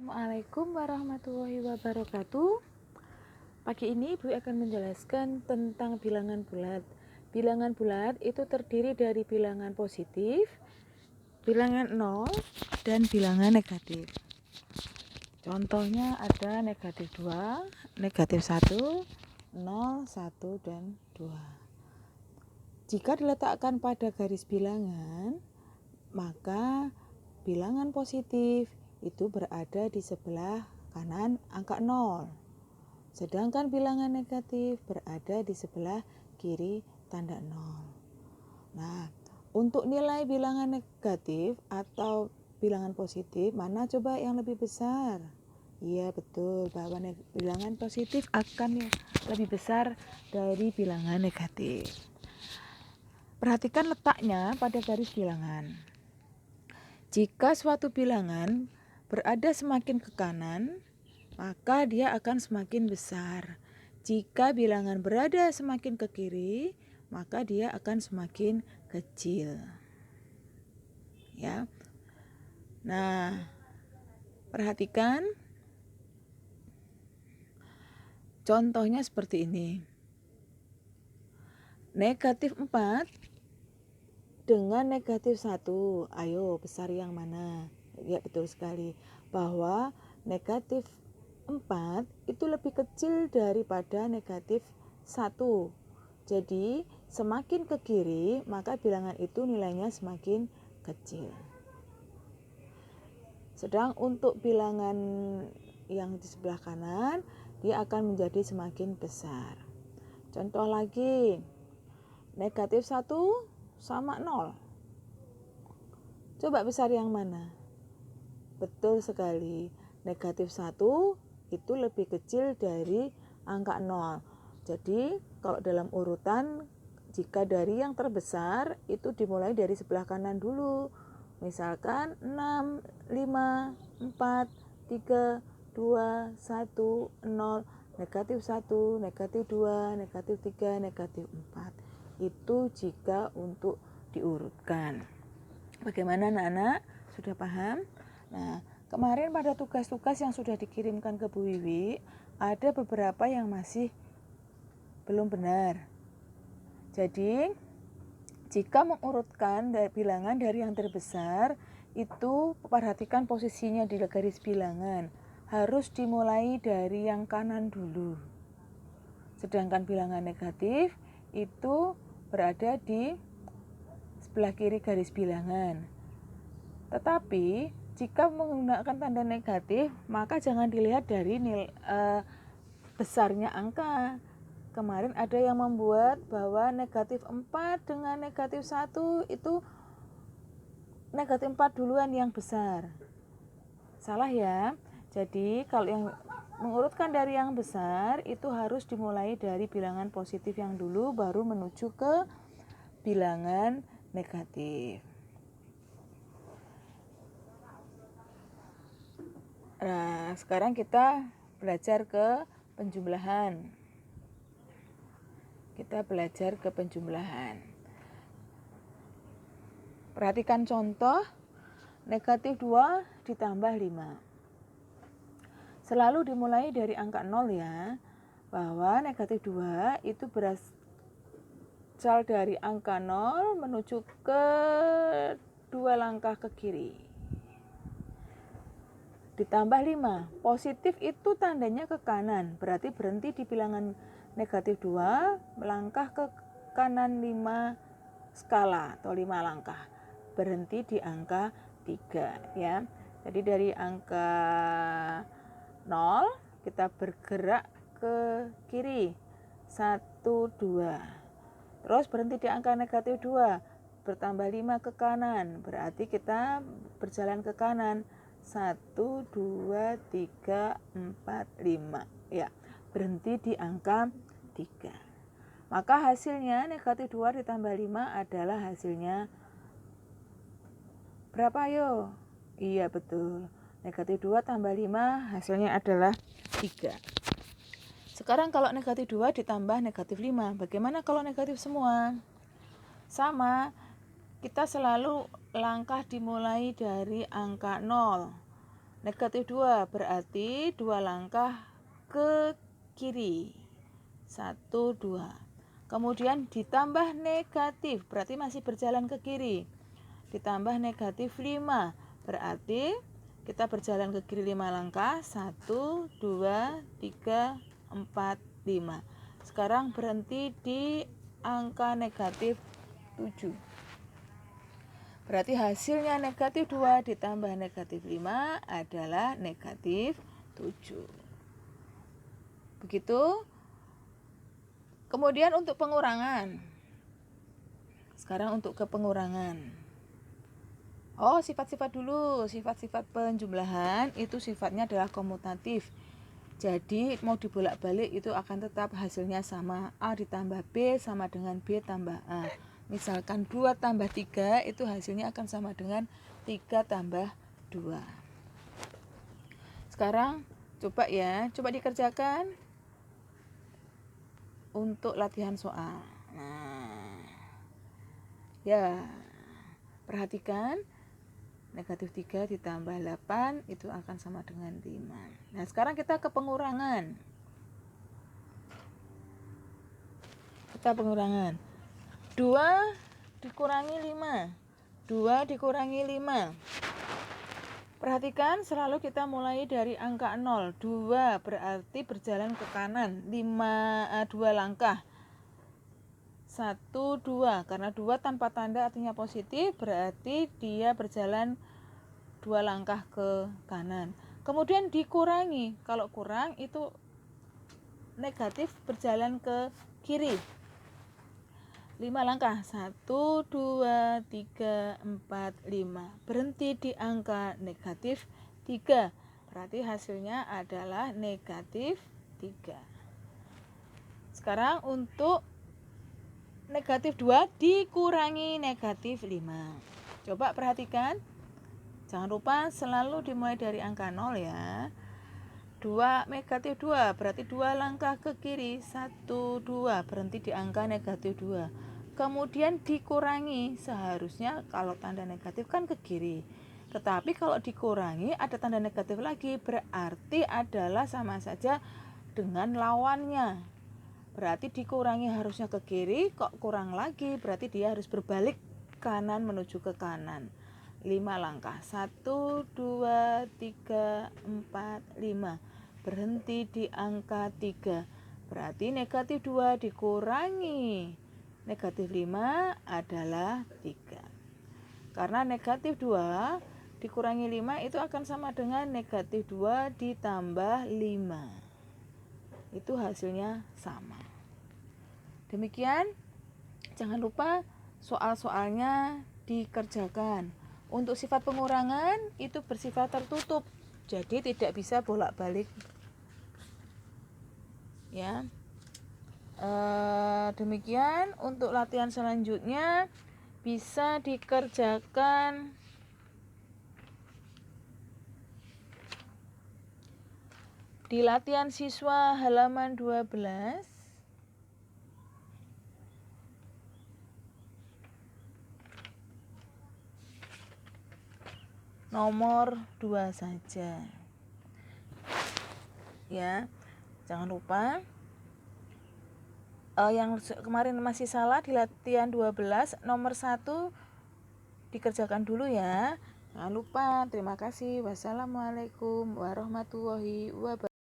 Assalamualaikum warahmatullahi wabarakatuh. Pagi ini Ibu akan menjelaskan tentang bilangan bulat. Bilangan bulat itu terdiri dari bilangan positif, bilangan 0, dan bilangan negatif. Contohnya ada negatif 2, negatif 1, 0, 1, dan 2. Jika diletakkan pada garis bilangan, maka bilangan positif itu berada di sebelah kanan angka 0. Sedangkan bilangan negatif berada di sebelah kiri tanda 0. Nah, untuk nilai bilangan negatif atau bilangan positif, mana coba yang lebih besar? Iya, betul, bahwa bilangan positif akan lebih besar dari bilangan negatif. Perhatikan letaknya pada garis bilangan. Jika suatu bilangan berada semakin ke kanan, maka dia akan semakin besar. Jika bilangan berada semakin ke kiri, maka dia akan semakin kecil. Ya. Nah, perhatikan contohnya seperti ini. Negatif 4 dengan negatif 1. Ayo, besar yang mana? Ya, betul sekali. Bahwa negatif 4 itu lebih kecil daripada negatif 1. Jadi, semakin ke kiri, maka bilangan itu nilainya semakin kecil. Sedang untuk bilangan yang di sebelah kanan, dia akan menjadi semakin besar. Contoh lagi, negatif 1 sama 0. Coba besar yang mana? Betul sekali, negatif 1 itu lebih kecil dari angka 0. Jadi kalau dalam urutan, jika dari yang terbesar itu dimulai dari sebelah kanan dulu. Misalkan 6, 5, 4, 3, 2, 1, 0, negatif 1, negatif 2, negatif 3, negatif 4. Itu jika untuk diurutkan. Bagaimana anak-anak? Sudah paham? Nah, kemarin pada tugas-tugas yang sudah dikirimkan ke Bu Wiwi, ada beberapa yang masih belum benar. Jadi, jika mengurutkan bilangan dari yang terbesar, itu perhatikan posisinya di garis bilangan. Harus dimulai dari yang kanan dulu. Sedangkan bilangan negatif itu berada di sebelah kiri garis bilangan. Tetapi jika menggunakan tanda negatif, maka jangan dilihat dari besarnya angka. Kemarin ada yang membuat bahwa negatif 4 dengan negatif 1 itu negatif 4 duluan yang besar. Salah ya. Jadi kalau yang mengurutkan dari yang besar itu harus dimulai dari bilangan positif yang dulu, baru menuju ke bilangan negatif. Nah, sekarang kita belajar ke penjumlahan. Perhatikan contoh, negatif 2 ditambah 5. Selalu dimulai dari angka 0 ya, bahwa negatif 2 itu berasal dari angka 0 menuju ke 2 langkah ke kiri. Ditambah 5, positif itu tandanya ke kanan, berarti berhenti di bilangan negatif 2, melangkah ke kanan 5 skala atau 5 langkah, berhenti di angka 3 ya. Jadi dari angka 0 kita bergerak ke kiri 1, 2, terus berhenti di angka negatif 2, bertambah 5 ke kanan, berarti kita berjalan ke kanan 1, 2, 3, 4, 5 ya, berhenti di angka 3. Maka hasilnya negatif 2 ditambah 5 adalah hasilnya berapa ayo? Iya betul, negatif 2 tambah 5 hasilnya adalah 3. Sekarang kalau negatif 2 ditambah negatif 5, bagaimana kalau negatif semua? Sama, kita selalu langkah dimulai dari angka 0. Negatif 2 berarti 2 langkah ke kiri. 1, 2. Kemudian ditambah negatif, berarti masih berjalan ke kiri. Ditambah negatif 5, berarti kita berjalan ke kiri 5 langkah. 1, 2, 3, 4, 5. Sekarang berhenti di angka negatif 7. Berarti hasilnya negatif 2 ditambah negatif 5 adalah negatif 7. Begitu. Kemudian untuk pengurangan. Sekarang untuk ke pengurangan. Oh, sifat-sifat dulu. Sifat-sifat penjumlahan itu sifatnya adalah komutatif. Jadi mau dibolak-balik itu akan tetap hasilnya sama. A ditambah B sama dengan B tambah A. Misalkan 2 tambah 3 itu hasilnya akan sama dengan 3 tambah 2. Sekarang coba dikerjakan untuk latihan soal. Nah, ya, perhatikan negatif 3 ditambah 8 itu akan sama dengan 5. Nah, sekarang kita ke pengurangan. Kita pengurangan. 2 dikurangi 5. 2 dikurangi 5. Perhatikan selalu kita mulai dari angka 0. 2 berarti berjalan ke kanan 2 langkah. 1, 2. Karena 2 tanpa tanda artinya positif, berarti dia berjalan 2 langkah ke kanan. Kemudian dikurangi. Kalau kurang itu negatif berjalan ke kiri. 5 langkah. 1, 2, 3, 4, 5. Berhenti di angka negatif 3. Berarti hasilnya adalah negatif 3. Sekarang untuk negatif 2 dikurangi negatif 5. Coba perhatikan. Jangan lupa selalu dimulai dari angka 0 ya. 2 negatif 2 berarti 2 langkah ke kiri. 1, 2 berhenti di angka negatif 2. Kemudian dikurangi, seharusnya kalau tanda negatif kan ke kiri. Tetapi kalau dikurangi ada tanda negatif lagi, berarti adalah sama saja dengan lawannya. Berarti dikurangi harusnya ke kiri, kok kurang lagi, berarti dia harus berbalik kanan menuju ke kanan. 5 langkah. 1, 2, 3, 4, 5. Berhenti di angka 3. Berarti negatif 2 dikurangi negatif 5 adalah 3. Karena negatif 2 dikurangi 5 itu akan sama dengan negatif 2 ditambah 5. Itu hasilnya sama. Demikian, jangan lupa soal-soalnya dikerjakan. Untuk sifat pengurangan itu bersifat tertutup, jadi tidak bisa bolak-balik. Ya. Demikian untuk latihan selanjutnya bisa dikerjakan di latihan siswa halaman 12 nomor 2 saja. Ya. Jangan lupa yang kemarin masih salah di latihan 12 nomor 1 dikerjakan dulu ya. Jangan lupa. Terima kasih. Wassalamualaikum warahmatullahi wabarakatuh.